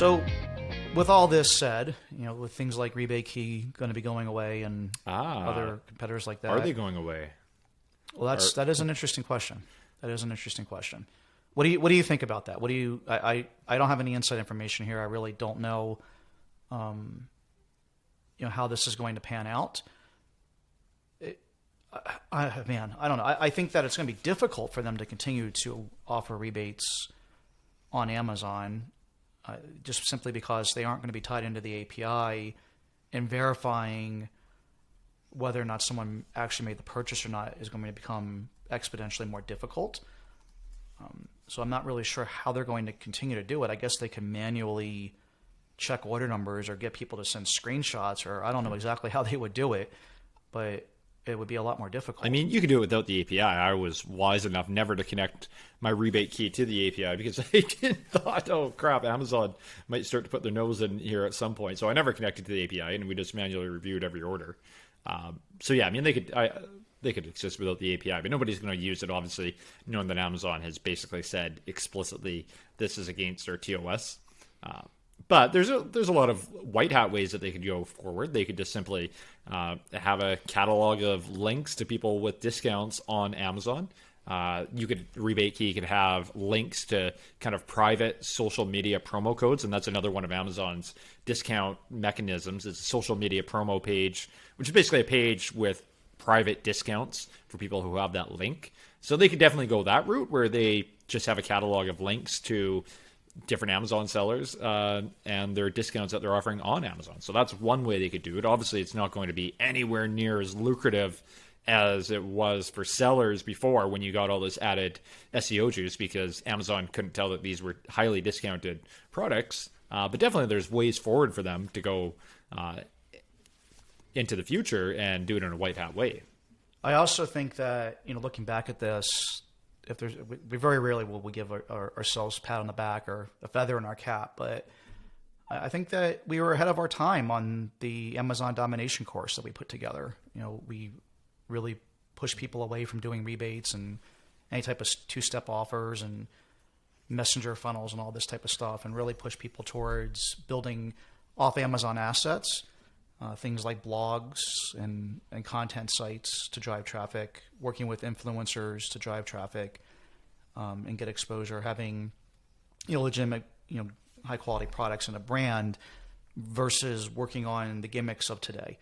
So, with all this said, with things like Rebate Key going to be going away and other competitors like that, are they going away? Well, that is an interesting question. That is an interesting question. What do you think about that? I don't have any inside information here. I really don't know, how this is going to pan out. I don't know. I think that it's going to be difficult for them to continue to offer rebates on Amazon, just simply because they aren't going to be tied into the API, and verifying whether or not someone actually made the purchase or not is going to become exponentially more difficult. So I'm not really sure how they're going to continue to do it. I guess they can manually check order numbers or get people to send screenshots, or I don't know exactly how they would do it, but it would be a lot more difficult. I mean, you could do it without the API. I was wise enough never to connect my rebate key to the API because I thought, oh crap, Amazon might start to put their nose in here at some point. So I never connected to the API, and we just manually reviewed every order. So yeah, I mean, they could exist without the API, but nobody's going to use it, obviously, knowing that Amazon has basically said explicitly this is against their TOS. But there's a lot of white hat ways that they could go forward. They could just simply have a catalog of links to people with discounts on Amazon. Rebate Key could have links to kind of private social media promo codes, and that's another one of Amazon's discount mechanisms. It's a social media promo page, which is basically a page with private discounts for people who have that link. So they could definitely go that route, where they just have a catalog of links to different Amazon sellers and their discounts that they're offering on Amazon. So that's one way they could do it. Obviously, it's not going to be anywhere near as lucrative as it was for sellers before, when you got all this added SEO juice, because Amazon couldn't tell that these were highly discounted products. But definitely there's ways forward for them to go into the future and do it in a white hat way. I also think that, looking back at this, we very rarely will we give ourselves a pat on the back or a feather in our cap, but I think that we were ahead of our time on the Amazon domination course that we put together. We really pushed people away from doing rebates and any type of two-step offers and messenger funnels and all this type of stuff, and really push people towards building off Amazon assets, things like blogs and content sites to drive traffic, working with influencers to drive traffic and get exposure, having legitimate high quality products and a brand, versus working on the gimmicks of today.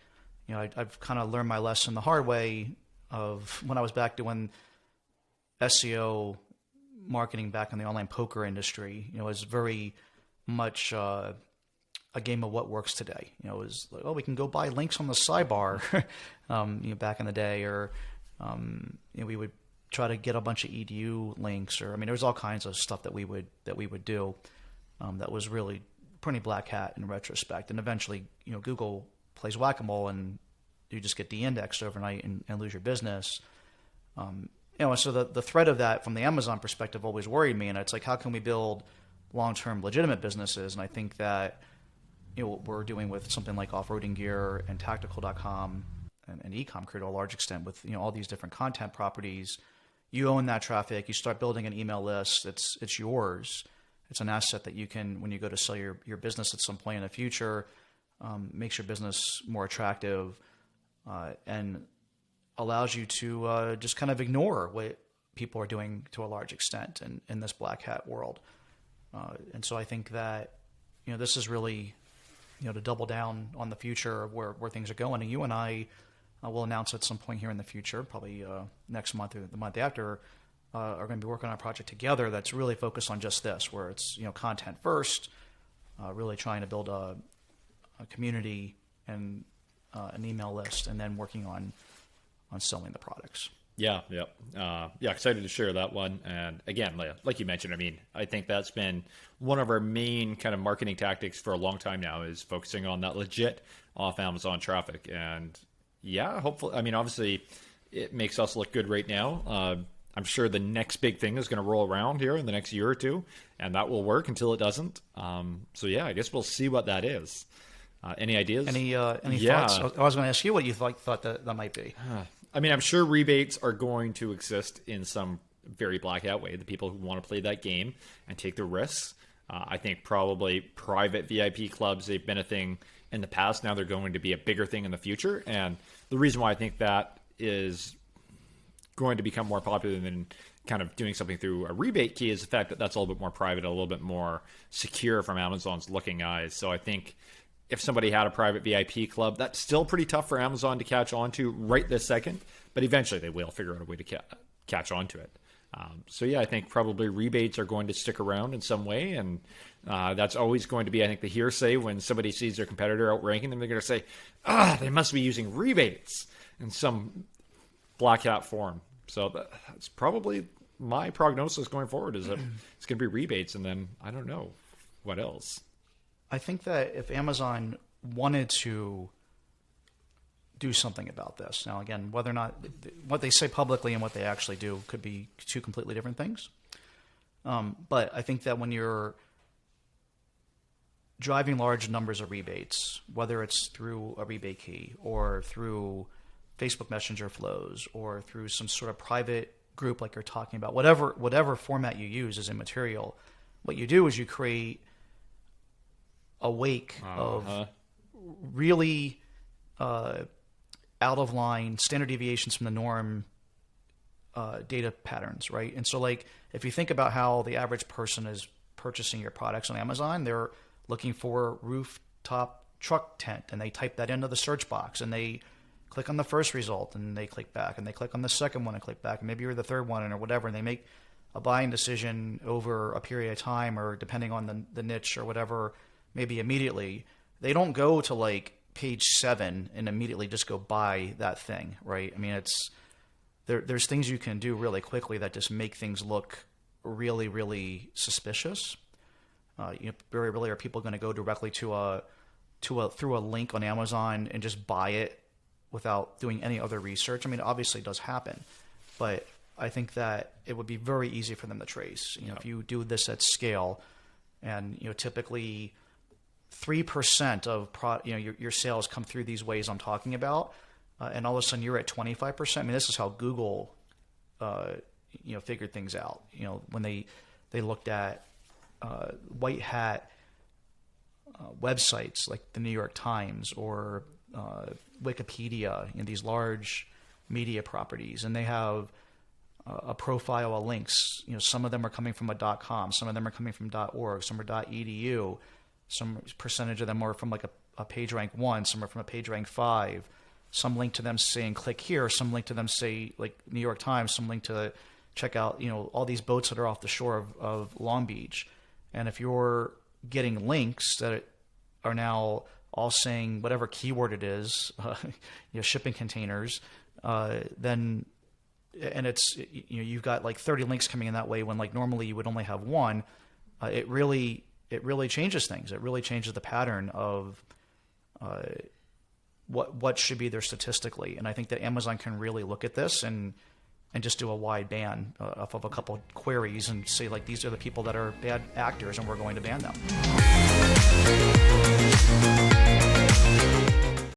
I've kind of learned my lesson the hard way of when I was back doing SEO marketing back in the online poker industry. It was very much a game of what works today. It was like, we can go buy links on the sidebar back in the day, or we would try to get a bunch of edu links, or there was all kinds of stuff that we would do that was really pretty black hat in retrospect. And eventually, Google plays whack-a-mole and you just get de-indexed overnight and lose your business. So the threat of that from the Amazon perspective always worried me. And it's like, how can we build long-term legitimate businesses? And I think that what we're doing with something like off-roading gear and tactical.com and ecom crew to a large extent, with all these different content properties, you own that traffic. You start building an email list. It's yours. It's an asset that you can, when you go to sell your business at some point in the future, makes your business more attractive and allows you to just kind of ignore what people are doing to a large extent in this black hat world. And so I think that this is really to double down on the future of where things are going. And you and I will announce at some point here in the future, probably next month or the month after, are going to be working on a project together that's really focused on just this, where it's content first, really trying to build a community and an email list, and then working on selling the products. Yeah. Excited to share that one. And again, like you mentioned, I think that's been one of our main kind of marketing tactics for a long time now, is focusing on that legit off Amazon traffic. And yeah, hopefully, obviously it makes us look good right now. I'm sure the next big thing is going to roll around here in the next year or two, and that will work until it doesn't. So yeah, I guess we'll see what that is. Any ideas? Any thoughts? I was going to ask you what you thought that might be. I'm sure rebates are going to exist in some very black hat way. The people who want to play that game and take the risks. I think probably private VIP clubs, they've been a thing in the past. Now they're going to be a bigger thing in the future. And the reason why I think that is going to become more popular than kind of doing something through a rebate key is the fact that that's a little bit more private, a little bit more secure from Amazon's looking eyes. So I think if somebody had a private VIP club, that's still pretty tough for Amazon to catch on to right this second, but eventually they will figure out a way to catch on to it. So yeah, I think probably rebates are going to stick around in some way, and that's always going to be, I think, the hearsay when somebody sees their competitor outranking them. They're going to say, they must be using rebates in some black hat form. So that's probably my prognosis going forward, is that it's going to be rebates, and then I don't know what else. I think that if Amazon wanted to do something about this, now again, whether or not what they say publicly and what they actually do could be two completely different things. But I think that when you're driving large numbers of rebates, whether it's through a rebate key or through Facebook Messenger flows or through some sort of private group like you're talking about, whatever format you use is immaterial. What you do is you create a wake of really out of line, standard deviations from the norm data patterns, right? And so, like, if you think about how the average person is purchasing your products on Amazon, they're looking for rooftop truck tent, and they type that into the search box, and they click on the first result, and they click back, and they click on the second one and click back, and maybe you're the third one or whatever, and they make a buying decision over a period of time, or depending on the niche or whatever, maybe immediately. They don't go to like page 7 and immediately just go buy that thing, right? I mean, there's things you can do really quickly that just make things look really, really suspicious. Very rarely are people going to go directly through a link on Amazon and just buy it without doing any other research. I mean, obviously it does happen, but I think that it would be very easy for them to trace. If you do this at scale, and typically 3% of your sales come through these ways I'm talking about, and all of a sudden you're at 25%. I mean, this is how Google figured things out. When they looked at white hat websites like the New York Times or Wikipedia, these large media properties, and they have a profile of links. Some of them are coming from a .com, some of them are coming from .org, some are .edu, some percentage of them are from like a page rank 1, some are from a page rank 5, some link to them saying click here, some link to them say like New York Times, some link to check out all these boats that are off the shore of Long Beach. And if you're getting links that are now all saying whatever keyword it is, shipping containers, then, and it's, you've got like 30 links coming in that way when like normally you would only have one, it really changes things. It really changes the pattern of what should be there statistically. And I think that Amazon can really look at this and just do a wide ban of a couple queries and say, like, these are the people that are bad actors and we're going to ban them.